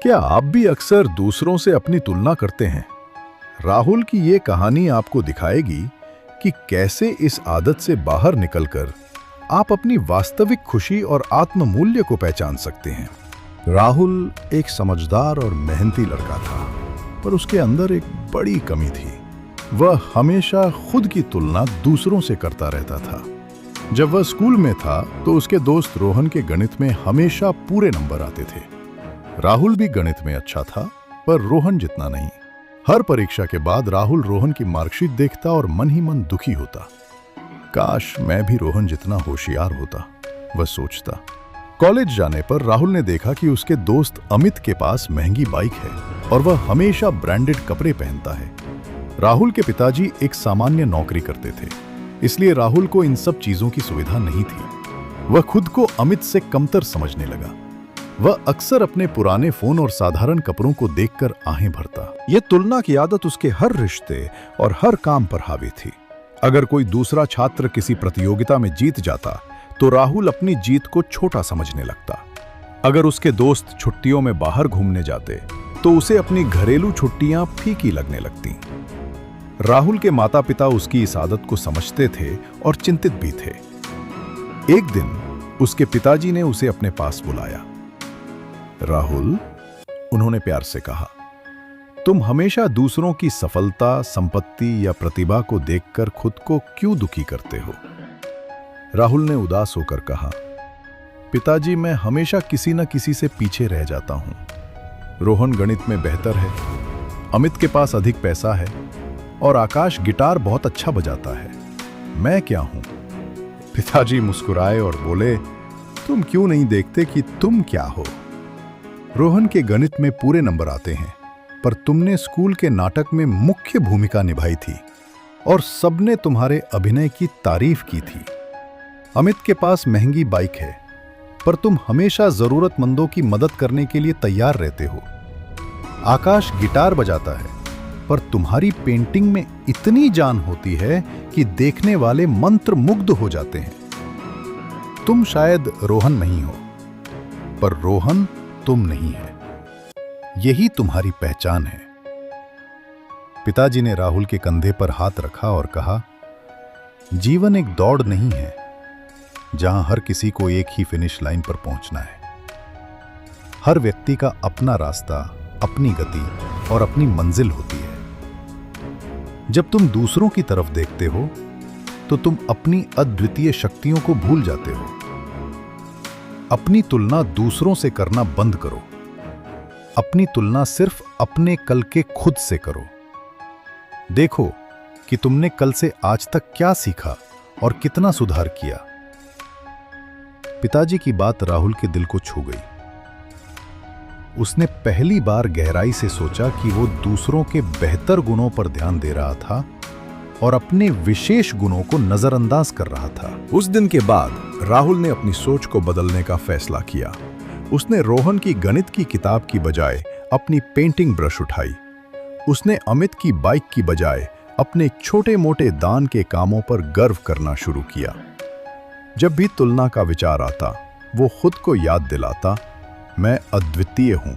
क्या आप भी अक्सर दूसरों से अपनी तुलना करते हैं? राहुल की ये कहानी आपको दिखाएगी कि कैसे इस आदत से बाहर निकलकर आप अपनी वास्तविक खुशी और आत्ममूल्य को पहचान सकते हैं। राहुल एक समझदार और मेहनती लड़का था, पर उसके अंदर एक बड़ी कमी थी। वह हमेशा खुद की तुलना दूसरों से करता रहता था। जब वह स्कूल में था तो उसके दोस्त रोहन के गणित में हमेशा पूरे नंबर आते थे। राहुल भी गणित में अच्छा था, पर रोहन जितना नहीं। हर परीक्षा के बाद राहुल रोहन की मार्कशीट देखता और मन ही मन दुखी होता। काश मैं भी रोहन जितना होशियार होता, वह सोचता। कॉलेज जाने पर राहुल ने देखा कि उसके दोस्त अमित के पास महंगी बाइक है और वह हमेशा ब्रांडेड कपड़े पहनता है। राहुल के पिताजी एक सामान्य नौकरी करते थे, इसलिए राहुल को इन सब चीजों की सुविधा नहीं थी। वह खुद को अमित से कमतर समझने लगा। वह अक्सर अपने पुराने फोन और साधारण कपड़ों को देखकर आहें भरता। यह तुलना की आदत उसके हर रिश्ते और हर काम पर हावी थी। अगर कोई दूसरा छात्र किसी प्रतियोगिता में जीत जाता तो राहुल अपनी जीत को छोटा समझने लगता। अगर उसके दोस्त छुट्टियों में बाहर घूमने जाते तो उसे अपनी घरेलू छुट्टियां फीकी लगने लगती। राहुल के माता पिता उसकी इस आदत को समझते थे और चिंतित भी थे। एक दिन उसके पिताजी ने उसे अपने पास बुलाया। राहुल, उन्होंने प्यार से कहा, तुम हमेशा दूसरों की सफलता, संपत्ति या प्रतिभा को देखकर खुद को क्यों दुखी करते हो? राहुल ने उदास होकर कहा, पिताजी, मैं हमेशा किसी न किसी से पीछे रह जाता हूं। रोहन गणित में बेहतर है, अमित के पास अधिक पैसा है और आकाश गिटार बहुत अच्छा बजाता है। मैं क्या हूं? पिताजी मुस्कुराए और बोले, तुम क्यों नहीं देखते कि तुम क्या हो? रोहन के गणित में पूरे नंबर आते हैं, पर तुमने स्कूल के नाटक में मुख्य भूमिका निभाई थी और सबने तुम्हारे अभिनय की तारीफ की थी। अमित के पास महंगी बाइक है, पर तुम हमेशा जरूरतमंदों की मदद करने के लिए तैयार रहते हो। आकाश गिटार बजाता है, पर तुम्हारी पेंटिंग में इतनी जान होती है कि देखने वाले मंत्रमुग्ध हो जाते हैं। तुम शायद रोहन नहीं हो, पर रोहन तुम नहीं है। यही तुम्हारी पहचान है। पिताजी ने राहुल के कंधे पर हाथ रखा और कहा, जीवन एक दौड़ नहीं है जहां हर किसी को एक ही फिनिश लाइन पर पहुंचना है। हर व्यक्ति का अपना रास्ता, अपनी गति और अपनी मंजिल होती है। जब तुम दूसरों की तरफ देखते हो तो तुम अपनी अद्वितीय शक्तियों को भूल जाते हो। अपनी तुलना दूसरों से करना बंद करो। अपनी तुलना सिर्फ अपने कल के खुद से करो। देखो कि तुमने कल से आज तक क्या सीखा और कितना सुधार किया। पिताजी की बात राहुल के दिल को छू गई। उसने पहली बार गहराई से सोचा कि वो दूसरों के बेहतर गुणों पर ध्यान दे रहा था और अपने विशेष गुणों को नजरअंदाज कर रहा था। उस दिन के बाद राहुल ने अपनी सोच को बदलने का फैसला किया। उसने रोहन की गणित की किताब की बजाय अपनी पेंटिंग ब्रश उठाई। उसने अमित की बाइक की बजाय अपने छोटे मोटे दान के कामों पर गर्व करना शुरू किया। जब भी तुलना का विचार आता, वो खुद को याद दिलाता, मैं अद्वितीय हूं।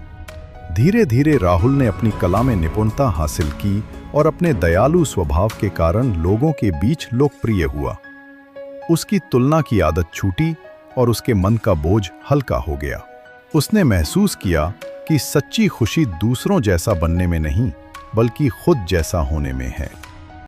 धीरे धीरे राहुल ने अपनी कला में निपुणता हासिल की और अपने दयालु स्वभाव के कारण लोगों के बीच लोकप्रिय हुआ। उसकी तुलना की आदत छूटी और उसके मन का बोझ हल्का हो गया। उसने महसूस किया कि सच्ची खुशी दूसरों जैसा बनने में नहीं, बल्कि खुद जैसा होने में है।